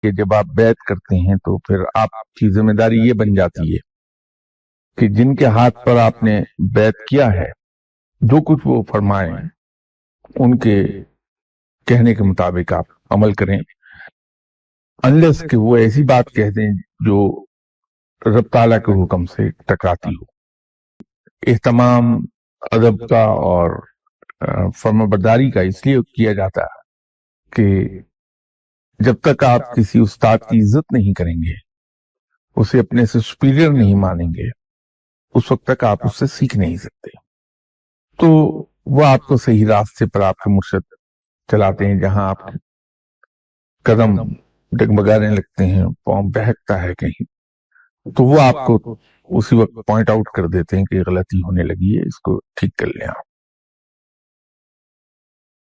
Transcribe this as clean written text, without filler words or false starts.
कि जब आप बैत करते हैं तो फिर आपकी जिम्मेदारी ये बन जाती है कि जिनके हाथ पर आपने बैत किया है, जो कुछ वो फरमाएं उनके कहने के मुताबिक आप अमल करें, अनलेस कि वो ऐसी बात कह दें जो रब ताला के हुक्म से टकराती हो। एहतमाम अदब का और फर्माबरदारी का इसलिए किया जाता है कि जब तक आप किसी उस्ताद की इज्जत नहीं करेंगे, उसे अपने से सुपीरियर नहीं मानेंगे, उस वक्त तक आप उससे सीख नहीं सकते। तो वो आपको सही रास्ते पर आपके मुर्शिद चलाते हैं, जहां आप कदम डगमगाने लगते हैं, पांव बहकता है कहीं, तो वो आपको उसी वक्त पॉइंट आउट कर देते हैं कि गलती होने लगी है, इसको ठीक कर लें आप।